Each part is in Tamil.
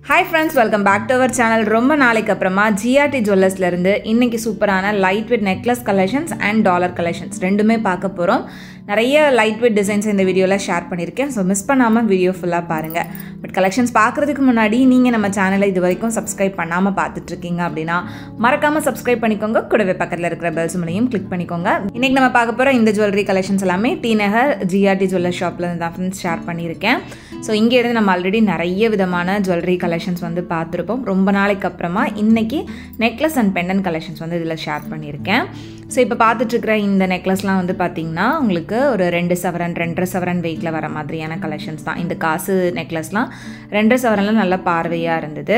Hi friends, welcome back to our channel. ரொம்ப நாளைக்கு அப்புறமா GRT Jewellersல இருந்து இன்னைக்கு சூப்பரான light weight necklace collections and dollar collections ரெண்டுமே பார்க்க போறோம். நிறைய லைட் வெயிட் டிசைன்ஸ் இந்த வீடியோல ஷேர் பண்ணிருக்கேன். சோ மிஸ் பண்ணாம வீடியோ ஃபுல்லா பாருங்க. பட் கலெக்ஷன்ஸ் பார்க்கிறதுக்கு முன்னாடி நீங்க நம்ம சேனலை இதுவரைக்கும் சப்ஸ்கிரைப் பண்ணாம பார்த்துட்டு இருக்கீங்க அப்படினா மறக்காம சப்ஸ்கிரைப் பண்ணிக்கோங்க. கூடவே பக்கத்துல இருக்கிற பெல் சிம்பலையும் கிளிக் பண்ணிக்கோங்க. இன்னைக்கு நம்ம பார்க்க போற இந்த ஜுவல்லரி கலெக்ஷன்ஸ் எல்லாமே டி நகர் GRT Jewellers ஷாப்ல இருந்து தான் ஃப்ரெண்ட்ஸ் ஷேர் பண்ணிருக்கேன். சோ இங்க இருந்து நம்ம ஆல்ரெடி நிறைய விதமான ஜுவல்லரி கலெக்ஷன்ஸ் வந்து பார்த்திருப்போம். ரொம்ப நாளைக்கு அப்புறமா இன்னைக்கு நெக்லஸ் அண்ட் பெண்டன்ட் கலெக்ஷன்ஸ் வந்து இதில் ஷேர் பண்ணியிருக்கேன். ஸோ இப்போ பார்த்துட்டு இருக்கிற இந்த நெக்லஸ்லாம் வந்து பார்த்தீங்கன்னா உங்களுக்கு ஒரு 2 சவரன் 2.5 சவரன் வெயிட்டில் வர மாதிரியான கலெக்ஷன்ஸ் தான். இந்த காசு நெக்லஸ்லாம் 2 சவரனில் நல்ல பார்வையாக இருந்தது.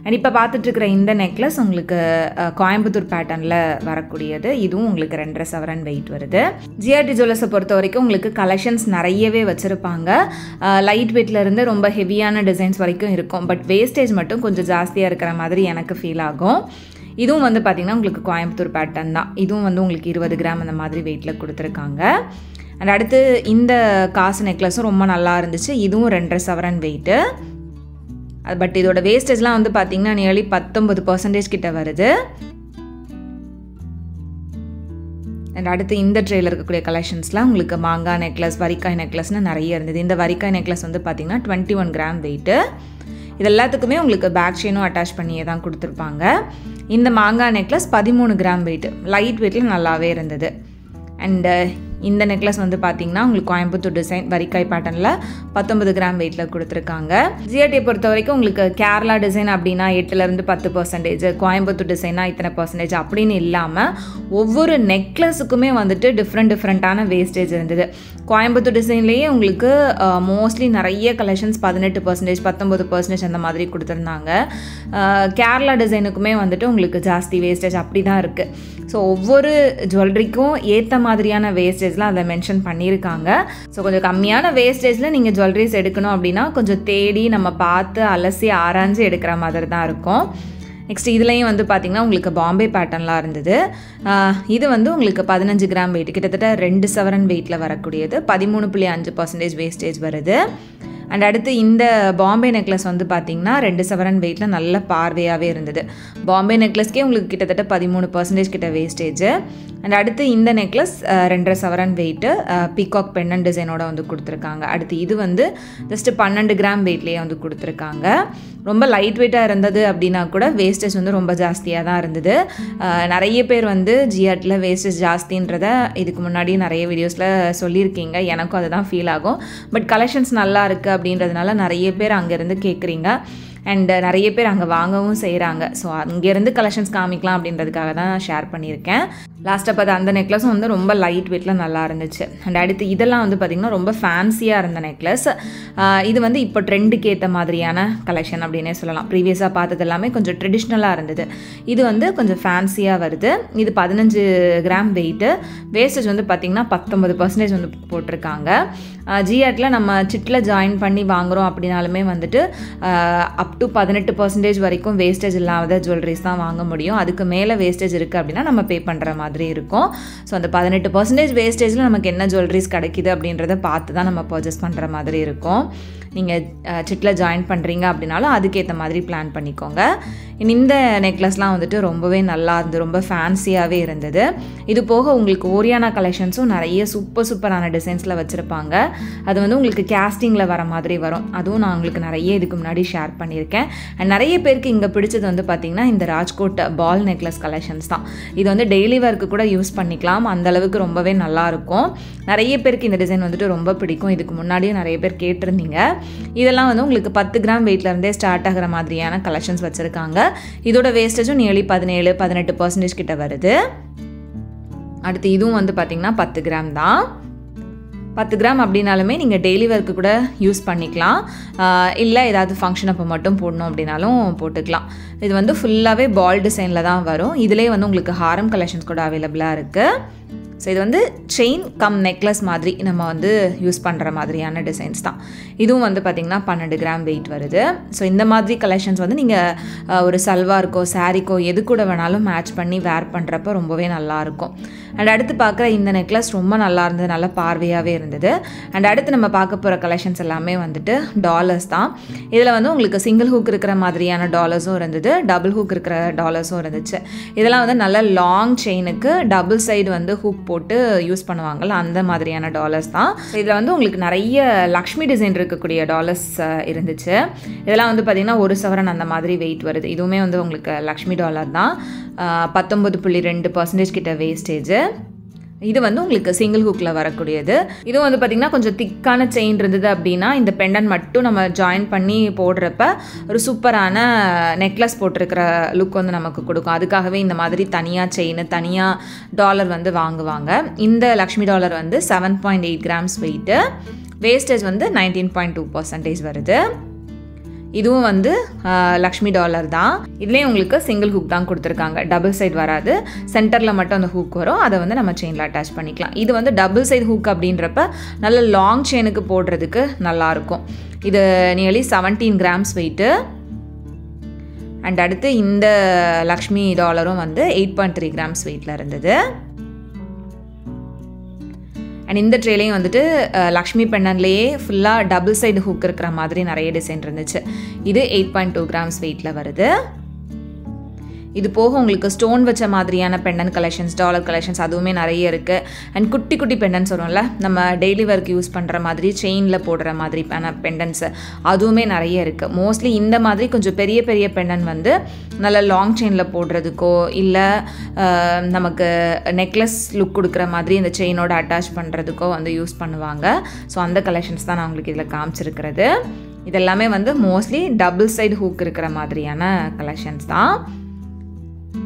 அண்ட் இப்போ பார்த்துட்டு இருக்கிற இந்த நெக்லஸ் உங்களுக்கு கோயம்புத்தூர் பேட்டர்னில் வரக்கூடியது. இதுவும் உங்களுக்கு 2.5 சவரன் வெயிட் வருது. GRT Jewellers பொறுத்த வரைக்கும் உங்களுக்கு கலெக்ஷன்ஸ் நிறையவே வச்சுருப்பாங்க. லைட் வெயிட்லேருந்து ரொம்ப ஹெவியான டிசைன்ஸ் வரைக்கும் இருக்கும். பட் வேஸ்டேஜ் மட்டும் கொஞ்சம் ஜாஸ்தியாக இருக்கிற மாதிரி எனக்கு ஃபீல் ஆகும். இதுவும் வந்து பார்த்திங்கன்னா உங்களுக்கு கோயம்புத்தூர் பேட்டர்ன் தான். இதுவும் வந்து உங்களுக்கு 20 கிராம் அந்த மாதிரி வெயிட்டில் கொடுத்துருக்காங்க. அண்ட் அடுத்து இந்த காசு நெக்லஸும் ரொம்ப நல்லா இருந்துச்சு. இதுவும் 2.5 சவரன் வெயிட்டு. பட் இதோட வேஸ்டேஜ்லாம் வந்து பார்த்திங்கன்னா நியர்லி 19% கிட்ட வருது. அண்ட் அடுத்து இந்த ட்ரேயில் இருக்கக்கூடிய கலெக்ஷன்ஸ்லாம் உங்களுக்கு மாங்காய் நெக்லஸ் வரிக்காய் நெக்லஸ்னு நிறைய இருந்தது. இந்த வரிக்காய் நெக்லஸ் வந்து பார்த்திங்கன்னா 21 கிராம் வெயிட்டு. இது எல்லாத்துக்குமே உங்களுக்கு பேக் செயினும் அட்டாச் பண்ணியே தான் கொடுத்துருப்பாங்க. இந்த மாங்காய் நெக்லஸ் 13 கிராம் வெயிட், லைட் வெயிட்டில் நல்லாவே இருந்தது. அண்டு இந்த நெக்லஸ் வந்து பார்த்திங்கன்னா உங்களுக்கு கோயம்புத்தூர் டிசைன் வரிக்காய் பேட்டர்னில் 19 கிராம் வெயிட்டில் கொடுத்துருக்காங்க. GRTயை பொறுத்த வரைக்கும் உங்களுக்கு கேரளா டிசைன் அப்படின்னா 8% 10%, கோயம்புத்தூர் டிசைனா இத்தனை % அப்படின்னு இல்லாமல் ஒவ்வொரு நெக்லஸுக்குமே வந்துட்டு டிஃப்ரெண்ட்டான வேஸ்டேஜ் இருந்தது. கோயம்புத்தூர் டிசைன்லேயே உங்களுக்கு மோஸ்ட்லி நிறைய கலெக்ஷன்ஸ் 18%, 19% அந்த மாதிரி கொடுத்துருந்தாங்க. கேரளா டிசைனுக்குமே வந்துட்டு உங்களுக்கு ஜாஸ்தி வேஸ்டேஜ் அப்படி தான் இருக்குது. ஸோ ஒவ்வொரு ஜுவல்லரிக்கும் ஏற்ற மாதிரியான வேஸ்டேஜ்லாம் அதை மென்ஷன் பண்ணியிருக்காங்க. ஸோ கொஞ்சம் கம்மியான வேஸ்டேஜில் நீங்கள் ஜுவல்லரிஸ் எடுக்கணும் அப்படின்னா கொஞ்சம் தேடி நம்ம பார்த்து அலசி ஆராய்ஞ்சு எடுக்கிற மாதிரி தான் இருக்கும். நெக்ஸ்ட் இதுலேயும் வந்து பார்த்திங்கன்னா உங்களுக்கு பாம்பே பேட்டர்ன்லாம் இருந்தது. இது வந்து உங்களுக்கு 15 கிராம் வெயிட், கிட்டத்தட்ட 2 சவரன் வெயிட்டில் வரக்கூடியது. 13.5% வேஸ்டேஜ் வருது. அண்ட் அடுத்து இந்த பாம்பே நெக்லஸ் வந்து பார்த்திங்கன்னா 2 சவரன் வெயிட்டில் நல்ல பார்வையாகவே இருந்தது. பாம்பே நெக்லஸ்க்கே உங்களுக்கு கிட்டத்தட்ட 13% கிட்ட வேஸ்டேஜ். அண்ட் அடுத்து இந்த நெக்லஸ் 2.5 சவரன் வெயிட்டு பீகாக் பெண்டன்ட் டிசைனோட வந்து கொடுத்துருக்காங்க. அடுத்து இது வந்து ஜஸ்ட் 12 கிராம் வெயிட்லேயே வந்து கொடுத்துருக்காங்க. ரொம்ப லைட் வெயிட்டாக இருந்தது அப்படின்னா கூட வேஸ்டேஜ் வந்து ரொம்ப ஜாஸ்தியாக தான் இருந்தது. நிறைய பேர் வந்து GRTல வேஸ்டேஜ் ஜாஸ்தின்றத இதுக்கு முன்னாடி நிறைய வீடியோஸில் சொல்லியிருக்கீங்க. எனக்கும் அதுதான் ஃபீல் ஆகும். பட் கலெக்ஷன்ஸ் நல்லா இருக்குது அப்படின்றதுனால நிறைய பேர் அங்கேருந்து கேட்குறீங்க. அண்ட் நிறைய பேர் அங்கே வாங்கவும் செய்கிறாங்க. ஸோ அங்கேருந்து கலெக்ஷன்ஸ் காமிக்கலாம் அப்படின்றதுக்காக தான் ஷேர் பண்ணியிருக்கேன். லாஸ்ட்டாக பார்த்து அந்த நெக்லஸும் வந்து ரொம்ப லைட் வெயிட்டில் நல்லா இருந்துச்சு. அண்ட் அடுத்து இதெல்லாம் வந்து பார்த்திங்கன்னா ரொம்ப ஃபேன்சியாக இருந்த நெக்லஸ். இது வந்து இப்போ ட்ரெண்டுக்கு ஏற்ற மாதிரியான கலெக்ஷன் அப்படின்னே சொல்லலாம். ப்ரீவியஸாக பார்த்தது எல்லாமே கொஞ்சம் ட்ரெடிஷ்னலாக இருந்தது. இது வந்து கொஞ்சம் ஃபேன்சியாக வருது. இது 15 கிராம் வெயிட்டு. வேஸ்டேஜ் வந்து பார்த்திங்கன்னா 19% வந்து போட்டிருக்காங்க. GRTல நம்ம சிட்டில் ஜாயின் பண்ணி வாங்குகிறோம் அப்படின்னாலுமே வந்துட்டு அப் டு 18% வரைக்கும் வேஸ்டேஜ் இல்லாத ஜுவல்லரிஸ் தான் வாங்க முடியும். அதுக்கு மேலே வேஸ்டேஜ் இருக்குது அப்படின்னா நம்ம பே பண்ணுற மாதிரி இருக்கும். ஸோ அந்த 18% வேஸ்டேஜில் நமக்கு என்ன ஜுவல்லரிஸ் கிடைக்கிது அப்படின்றத பார்த்து தான் நம்ம பர்ச்சேஸ் பண்ணுற மாதிரி இருக்கும். நீங்கள் சிட்டில் ஜாயின் பண்ணுறீங்க அப்படின்னாலும் அதுக்கேற்ற மாதிரி பிளான் பண்ணிக்கோங்க. இந்த நெக்லஸ்லாம் வந்துட்டு ரொம்பவே நல்லா இருந்தது. ரொம்ப ஃபேன்சியாகவே இருந்தது. இது போக உங்களுக்கு ஓரியானா கலெக்ஷன்ஸும் நிறைய சூப்பரான டிசைன்ஸில் வச்சுருப்பாங்க. அது வந்து உங்களுக்கு கேஸ்டிங்கில் வர மாதிரி வரும். அதுவும் நான் உங்களுக்கு நிறைய இதுக்கு முன்னாடி ஷேர் பண்ணியிருக்கேன். அண்ட் நிறைய பேருக்கு இங்கே பிடிச்சது வந்து பார்த்திங்கன்னா இந்த ராஜ்கோட் பால் நெக்லஸ் கலெக்ஷன்ஸ் தான். இது வந்து டெய்லி ஒர்க்கு கூட யூஸ் பண்ணிக்கலாம். அந்தளவுக்கு ரொம்பவே நல்லாயிருக்கும். நிறைய பேருக்கு இந்த டிசைன் வந்துட்டு ரொம்ப பிடிக்கும். இதுக்கு முன்னாடியும் நிறைய பேர் கேட்டிருந்தீங்க. இதெல்லாம் வந்து உங்களுக்கு 10 கிராம் வெயிட்லேருந்தே ஸ்டார்ட் ஆகிற மாதிரியான கலெக்ஷன்ஸ் வச்சுருக்காங்க. இதோட வேஸ்டேஜும் நியர்லி 17-18% கிட்ட வருது. அடுத்து இதுவும் வந்து பார்த்திங்கன்னா 10 கிராம் தான். 10 கிராம் அப்படின்னாலுமே நீங்கள் டெய்லி ஒர்க்கு கூட யூஸ் பண்ணிக்கலாம். இல்லை ஏதாவது ஃபங்க்ஷன் அப்போ மட்டும் போடணும் அப்படின்னாலும் போட்டுக்கலாம். இது வந்து ஃபுல்லாகவே பால் டிசைனில் தான் வரும். இதிலே வந்து உங்களுக்கு ஹாரம் கலெக்ஷன்ஸ் கூட அவைலபிளாக இருக்குது. ஸோ இது வந்து செயின் கம் நெக்லஸ் மாதிரி நம்ம வந்து யூஸ் பண்ணுற மாதிரியான டிசைன்ஸ் தான். இதுவும் வந்து பார்த்திங்கன்னா 12 கிராம் வெயிட் வருது. ஸோ இந்த மாதிரி கலெக்ஷன்ஸ் வந்து நீங்கள் ஒரு சல்வாருக்கோ சாரீக்கோ எது கூட வேணாலும் மேட்ச் பண்ணி வேர் பண்ணுறப்ப ரொம்பவே நல்லாயிருக்கும். அண்ட் அடுத்து பார்க்குற இந்த நெக்லஸ் ரொம்ப நல்லா இருந்தது, நல்ல பார்வையாகவே இருந்தது. அண்ட் அடுத்து நம்ம பார்க்க போகிற கலெக்ஷன்ஸ் எல்லாமே வந்துட்டு டாலர்ஸ் தான். இதில் வந்து உங்களுக்கு சிங்கிள் ஹூக் இருக்கிற மாதிரியான டாலர்ஸும் இருந்தது, டபுள் ஹூக் இருக்கிற டாலர்ஸும் இருந்துச்சு. இதெல்லாம் வந்து நல்ல லாங் செயினுக்கு டபுள் சைடு வந்து ஹூக் போட்டு யூஸ் பண்ணுவாங்கள்ல அந்த மாதிரியான டாலர்ஸ் தான். இதில் வந்து உங்களுக்கு நிறைய லக்ஷ்மி டிசைன் இருக்கக்கூடிய டாலர்ஸ் இருந்துச்சு. இதெல்லாம் வந்து பார்த்திங்கன்னா 1 சவரன் அந்த மாதிரி வெயிட் வருது. இதுவுமே வந்து உங்களுக்கு லக்ஷ்மி டாலர் தான். 19.2% கிட்ட வேஸ்டேஜ். இது வந்து உங்களுக்கு சிங்கிள் ஹூக்கில் வரக்கூடியது. இதுவும் வந்து பார்த்திங்கன்னா கொஞ்சம் திக்கான செயின் இருந்தது அப்படின்னா இந்த பெண்டன் மட்டும் நம்ம ஜாயின் பண்ணி போடுறப்ப ஒரு சூப்பரான நெக்லஸ் போட்டிருக்கிற லுக் வந்து நமக்கு கொடுக்கும். அதுக்காகவே இந்த மாதிரி தனியாக செயின் தனியாக டாலர் வந்து வாங்குவாங்க. இந்த லக்ஷ்மி டாலர் வந்து 7.8 கிராம்ஸ் வெயிட்டு, வேஸ்டேஜ் வந்து 19.2% வருது. இதுவும் வந்து லக்ஷ்மி டாலர் தான். இதுலேயும் உங்களுக்கு சிங்கிள் ஹூக் தான் கொடுத்துருக்காங்க, டபுள் சைடு வராது. சென்டரில் மட்டும் அந்த ஹூக் வரும், அதை வந்து நம்ம செயினில் அட்டாச் பண்ணிக்கலாம். இது வந்து டபுள் சைடு ஹூக் அப்படின்றப்ப நல்ல லாங் செயினுக்கு போடுறதுக்கு நல்லாயிருக்கும். இது நியர்லி 17 கிராம்ஸ் வெயிட்டு. அண்ட் அடுத்து இந்த லக்ஷ்மி டாலரும் வந்து 8.3 கிராம்ஸ் வெயிட்டில் இருந்தது. அண்ட் இந்த ட்ரேலையும் வந்துட்டு லக்ஷ்மி பெண்ணன்லேயே ஃபுல்லாக டபுள் சைடு ஹூக் இருக்கிற மாதிரி நிறைய டிசைன் இருந்துச்சு. இது 8.2 கிராம்ஸ் வெயிட்டில் வருது. இது போக உங்களுக்கு ஸ்டோன் வச்ச மாதிரியான பெண்டன் கலெக்ஷன்ஸ், டாலர் கலெக்ஷன்ஸ் அதுவுமே நிறைய இருக்குது. அண்ட் குட்டி குட்டி பெண்டன்ஸ் வரும்ல, நம்ம டெய்லி ஒர்க் யூஸ் பண்ணுற மாதிரி செயினில் போடுற மாதிரி பெண்டன்ஸு அதுவுமே நிறைய இருக்குது. மோஸ்ட்லி இந்த மாதிரி கொஞ்சம் பெரிய பெரிய பெண்டன் வந்து நல்ல லாங் செயினில் போடுறதுக்கோ இல்லை நமக்கு நெக்லஸ் லுக் கொடுக்குற மாதிரி இந்த செயினோட அட்டாச் பண்ணுறதுக்கோ வந்து யூஸ் பண்ணுவாங்க. ஸோ அந்த கலெக்ஷன்ஸ் தான் நான் உங்களுக்கு இதில் காமிச்சிருக்கிறது. இதெல்லாமே வந்து மோஸ்ட்லி டபுள் சைடு ஹூக் இருக்கிற மாதிரியான கலெக்ஷன்ஸ் தான்.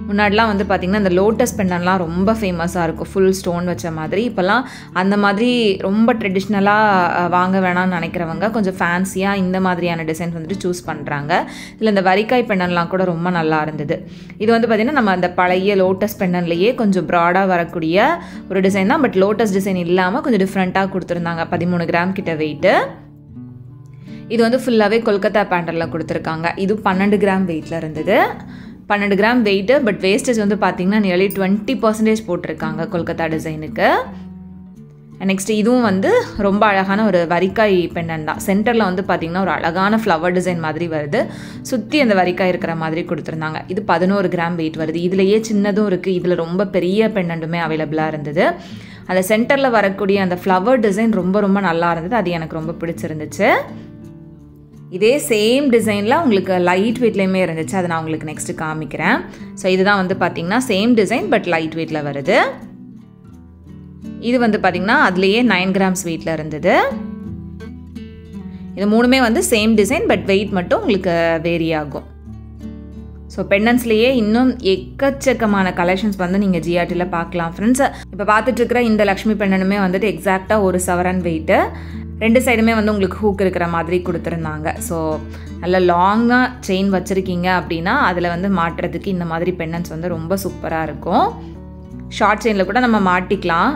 முன்னாடிலாம் வந்து பார்த்திங்கன்னா இந்த லோட்டஸ் பெண்டன்லாம் ரொம்ப ஃபேமஸாக இருக்கும், ஃபுல் ஸ்டோன் வச்ச மாதிரி. இப்போல்லாம் அந்த மாதிரி ரொம்ப ட்ரெடிஷ்னலாக வாங்க வேணாம்னு நினைக்கிறவங்க கொஞ்சம் ஃபேன்சியாக இந்த மாதிரியான டிசைன்ஸ் வந்துட்டு சூஸ் பண்ணுறாங்க. இதில் இந்த வரிக்காய் பெண்டன்லாம் கூட ரொம்ப நல்லா இருந்தது. இது வந்து பார்த்திங்கன்னா நம்ம அந்த பழைய லோட்டஸ் பெண்டன்லேயே கொஞ்சம் ப்ராடாக வரக்கூடிய ஒரு டிசைன் தான். பட் லோட்டஸ் டிசைன் இல்லாமல் கொஞ்சம் டிஃப்ரெண்ட்டாக கொடுத்துருந்தாங்க. 13 கிராம் கிட்ட வெயிட்டு. இது வந்து ஃபுல்லாகவே கொல்கத்தா பேட்டர்னில் கொடுத்துருக்காங்க. இது 12 கிராம் வெயிட்டில் இருந்தது. 12 கிராம் வெயிட்டு. பட் வேஸ்டேஜ் வந்து பார்த்திங்கன்னா நியர்லி 20% போட்டிருக்காங்க கொல்கத்தா டிசைனுக்கு. நெக்ஸ்ட்டு இதுவும் வந்து ரொம்ப அழகான ஒரு வரிக்காய் பெண்டன் தான். சென்டரில் வந்து பார்த்திங்கன்னா ஒரு அழகான ஃப்ளவர் டிசைன் மாதிரி வருது, சுற்றி அந்த வரிக்காய் இருக்கிற மாதிரி கொடுத்துருந்தாங்க. இது 11 கிராம் வெயிட் வருது. இதுலேயே சின்னதும் இருக்குது, இதில் ரொம்ப பெரிய பெண்டன்ட்டுமே அவைலபிளாக இருந்தது. அந்த சென்டரில் வரக்கூடிய அந்த ஃப்ளவர் டிசைன் ரொம்ப ரொம்ப நல்லா இருந்தது, அது எனக்கு ரொம்ப பிடிச்சிருந்துச்சு. இதே சேம் டிசைனில் உங்களுக்கு லைட் வெயிட்லேயுமே இருந்துச்சு, அதை நான் உங்களுக்கு நெக்ஸ்ட்டு காமிக்கிறேன். ஸோ இதுதான் வந்து பார்த்திங்கன்னா சேம் டிசைன் பட் லைட் வெயிட்டில் வருது. இது வந்து பார்த்திங்கன்னா அதுலேயே 9 கிராம்ஸ் வெயிட்டில் இருந்தது. இது மூணுமே வந்து சேம் டிசைன் பட் வெயிட் மட்டும் உங்களுக்கு வேரி ஆகும். ஸோ பெண்டன்ஸ்லேயே இன்னும் எக்கச்சக்கமான கலெக்ஷன்ஸ் வந்து நீங்கள் ஜிஆர்டியில் பார்க்கலாம் ஃப்ரெண்ட்ஸ். இப்போ பார்த்துட்ருக்கிற இந்த லக்ஷ்மி பெண்டனுமே வந்துட்டு எக்ஸாக்டாக 1 சவரன் வெயிட்டு. 2 சைடுமே வந்து உங்களுக்கு ஹூக் இருக்கிற மாதிரி கொடுத்துருந்தாங்க. ஸோ நல்ல லாங்காக செயின் வச்சுருக்கீங்க அப்படின்னா அதில் வந்து மாட்டுறதுக்கு இந்த மாதிரி பெண்டன்ஸ் வந்து ரொம்ப சூப்பராக இருக்கும். ஷார்ட் செயினில் கூட நம்ம மாட்டிக்கலாம்,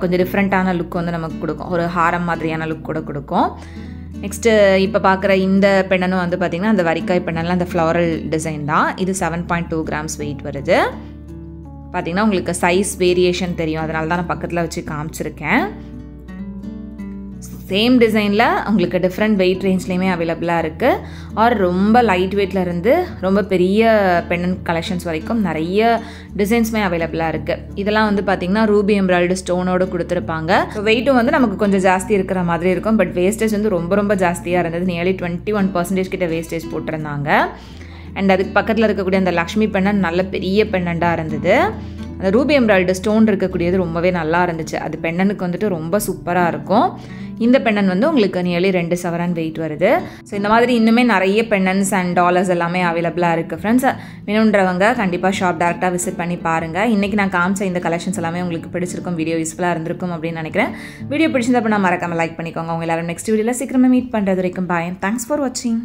கொஞ்சம் டிஃப்ரெண்ட்டான லுக் வந்து நமக்கு கொடுக்கும், ஒரு ஹாரம் மாதிரியான லுக் கூட கொடுக்கும். நெக்ஸ்ட்டு இப்போ பார்க்குற இந்த பெண்டனும் வந்து பார்த்திங்கன்னா அந்த வரிக்காய் பெண்டனில் அந்த ஃப்ளவரல் டிசைன் தான். இது 7.2 கிராம்ஸ் வெயிட் வருது. பார்த்திங்கன்னா உங்களுக்கு சைஸ் வேரியேஷன் தெரியும், அதனால தான் நான் பக்கத்தில் வச்சு காமிச்சிருக்கேன். சேம் டிசைனில் உங்களுக்கு டிஃப்ரெண்ட் வெயிட் ரேஞ்ச்லேயுமே அவைலபிளாக இருக்குது. ஆர் ரொம்ப லைட் வெயிட்டில் இருந்து ரொம்ப பெரிய பெண்டன் கலெக்ஷன்ஸ் வரைக்கும் நிறைய டிசைன்ஸுமே அவைலபிளாக இருக்குது. இதெல்லாம் வந்து பார்த்திங்கன்னா ரூபி எம்ப்ராய்டு ஸ்டோனோடு கொடுத்துருப்பாங்க. ஸோ வெயிட்டும் வந்து நமக்கு கொஞ்சம் ஜாஸ்தி இருக்கிற மாதிரி இருக்கும். பட் வேஸ்டேஜ் வந்து ரொம்ப ரொம்ப ஜாஸ்தியாக இருந்தது. நியர்லி 21% கிட்ட வேஸ்டேஜ் போட்டிருந்தாங்க. அண்ட் அதுக்கு பக்கத்தில் இருக்கக்கூடிய அந்த லக்ஷ்மி பெண்டன் நல்ல பெரிய பெண்டண்டாக இருந்தது. அந்த ரூபி எம்ப்ராய்டு ஸ்டோன் இருக்கக்கூடியது ரொம்பவே நல்லா இருந்துச்சு. அது பெண்டனுக்கு வந்துட்டு ரொம்ப சூப்பராக இருக்கும். இந்த பெண்டன் வந்து உங்களுக்கு நியர்லி 2 சவரன் வெயிட் வருது. ஸோ இந்த மாதிரி இன்னுமே நிறைய பெண்டன்ஸ் அண்ட் டாலர்ஸ் எல்லாமே அவைலபிளாக இருக்குது ஃப்ரெண்ட்ஸ். வேணுன்றவங்க கண்டிப்பாக ஷாப் டேரெக்டாக விசிட் பண்ணி பாருங்கள். இன்றைக்கி நான் காமிச்ச இந்த கலெக்ஷன்ஸ் எல்லாமே உங்களுக்கு பிடிச்சிருக்கும், வீடியோ யூஸ்ஃபுல்லாக இருந்திருக்கும் அப்படின்னு நினைக்கிறேன். வீடியோ பிடிச்சிருந்தப்போ நான் மறக்காமல் லைக் பண்ணிக்கோங்க. உங்கள் எல்லாரும் நெக்ஸ்ட் வீடியோவில் சீக்கிரமாக மீட் பண்ணுறது வரைக்கும் பாய். தேங்க்ஸ் ஃபார் வாட்சிங்.